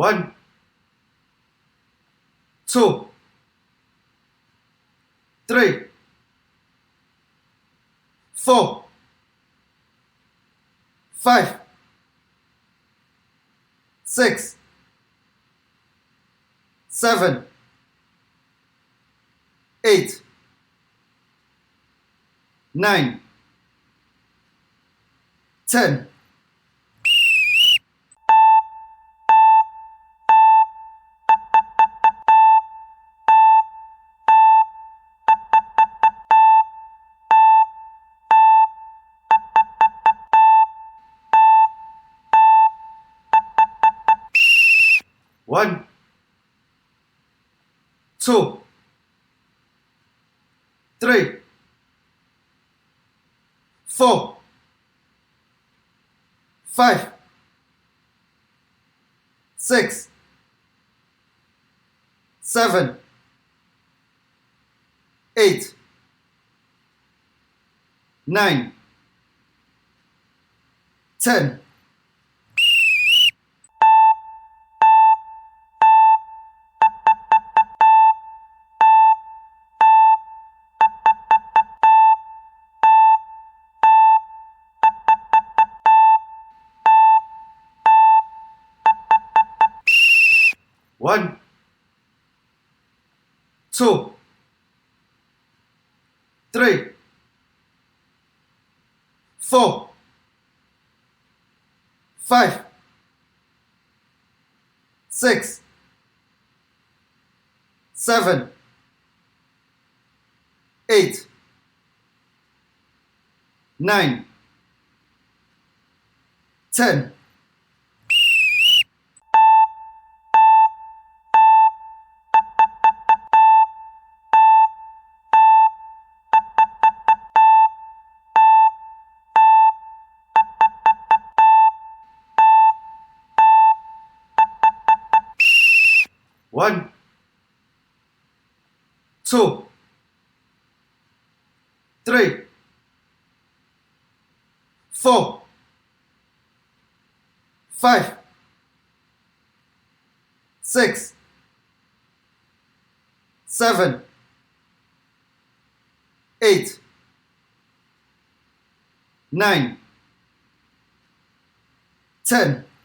1, 2, 3, 4, 5, 6, 7, 8, 9, 10, 1, 2, 3, 4, 5, 6, 7, 8, 9, 10. One, 2, 3, 4, 5, 6, 7, 8, 9, 10. One, 2, 3, 4, 5, 6, 7, 8, 9, 10.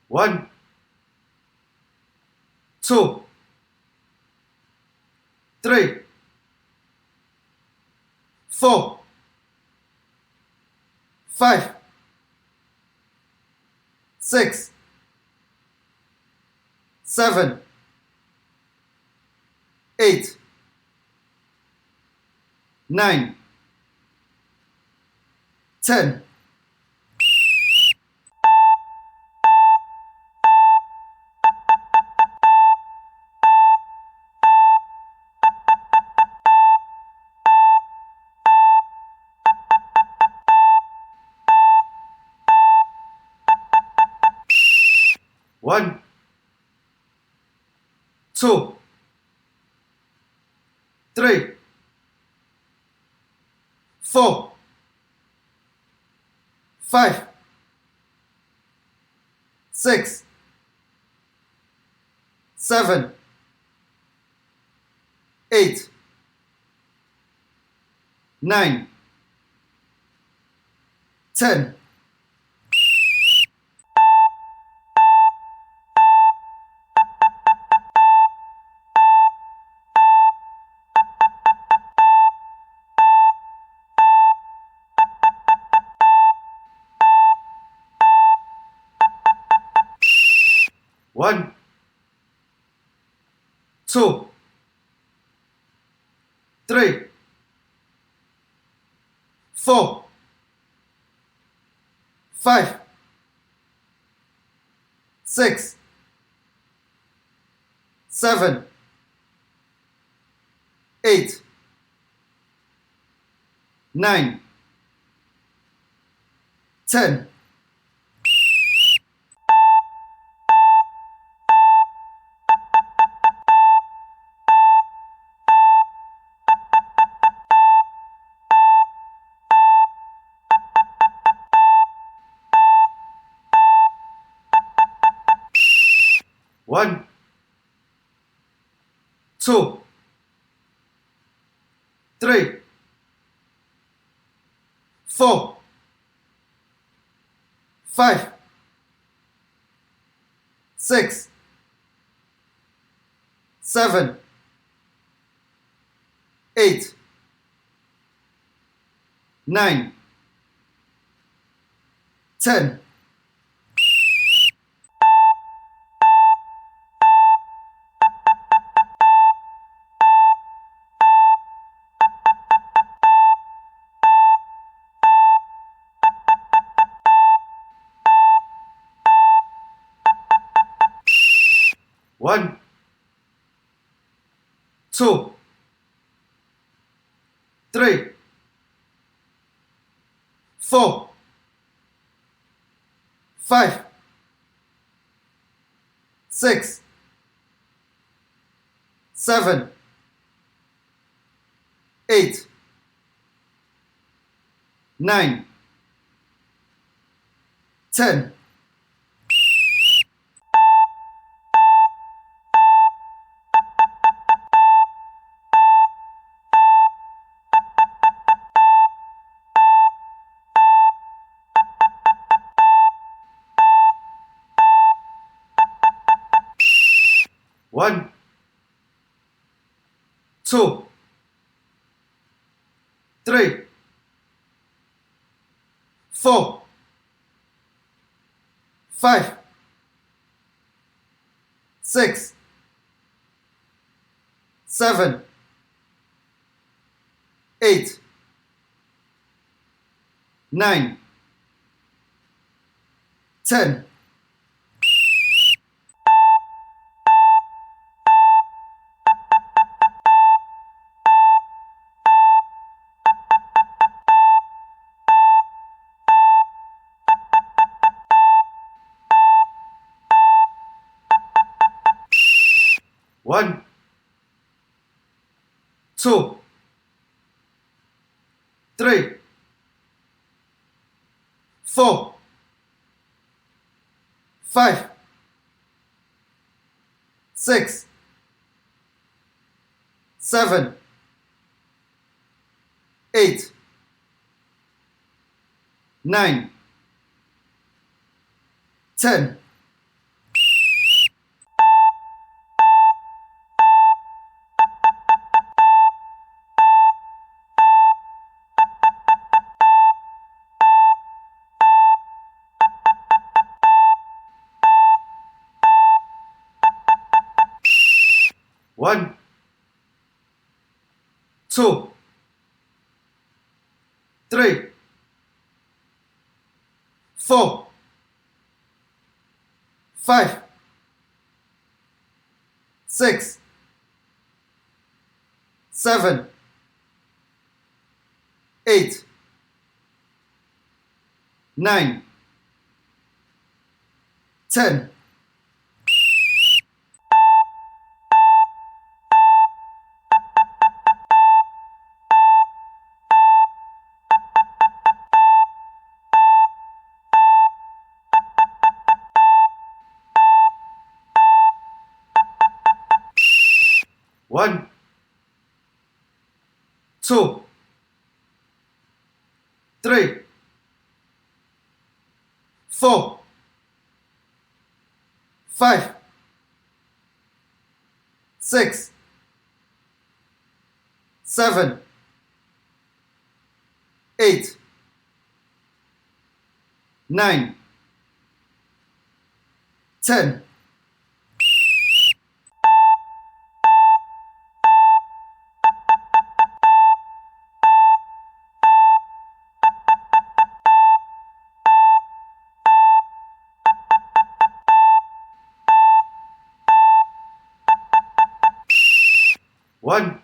One, 2, 3, 4, 5, 6, 7, 8, 9, 10. One, 2, 3, 4, 5, 6, 7, 8, 9, 10. One, 2, 3, 4, 5, 6, 7, 8, 9, 10. One, 2, 3, 4, 5, 6, 7, 8, 9, 10. 1, 2, 3, 4, 5, 6, 7, 8, 9, 10. One, two, three, 4, 5, 6, 7, 8, 9, 10. One, two, three, 4, 5, 6, 7, 8, 9, 10. One, two, three, 4, 5, 6, 7, 8, 9, 10. One, two, three, 4, 5, 6, 7, 8, 9, 10. One,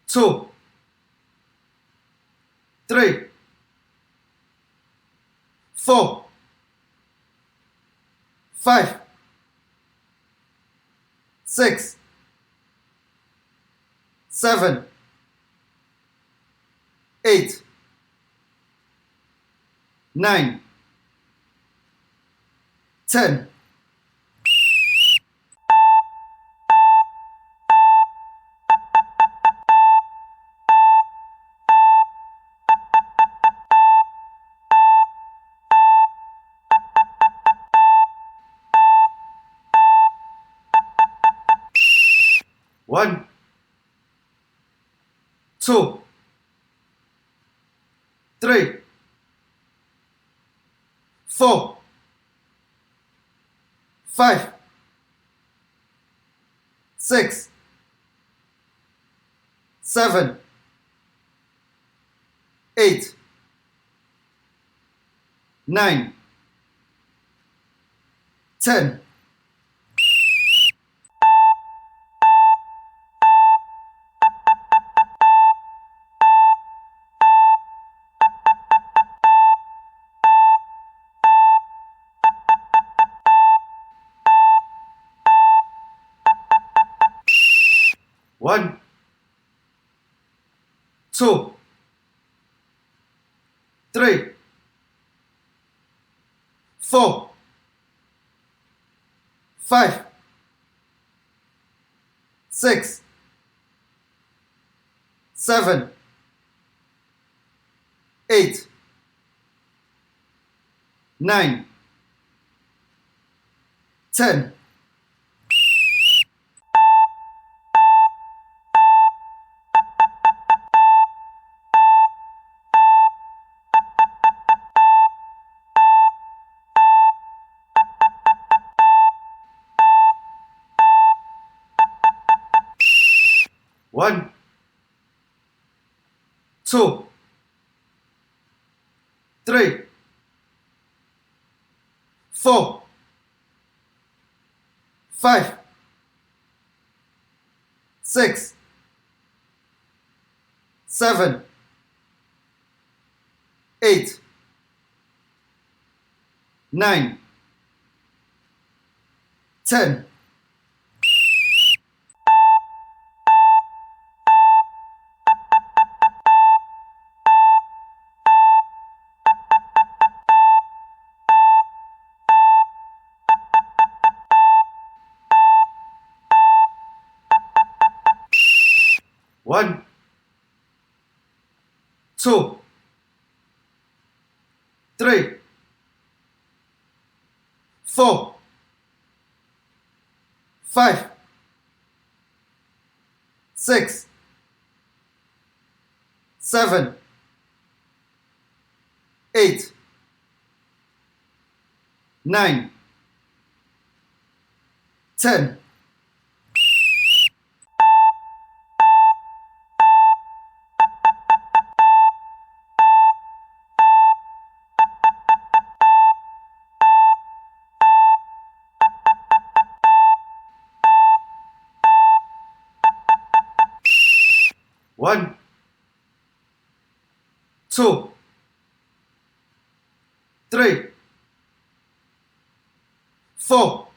two, three, 4, 5, 6, 7, 8, 9, 10. One, two, three, 4, 5, 6, 7, 8, 9, 10. 1, 2, 3, 4, 5, 6, 7, 8, 9, 10. One, 2, 3, 4, 5, 6, 7, 8, 9, 10. One, 2, 3, 4, 5, 6, 7, 8, 9, 10. One, 2, 3, 4,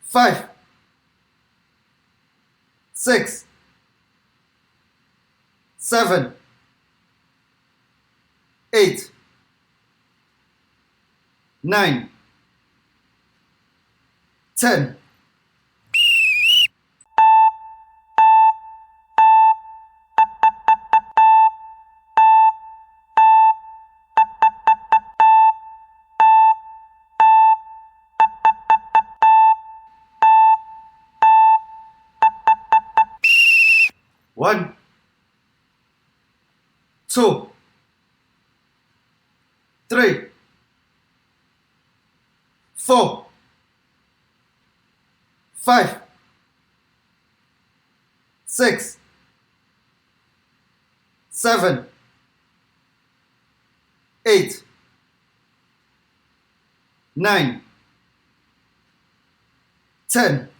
5, 6, 7, 8, 9, 10. One, 2, 3, 4, 5, 6, 7, 8, 9, 10.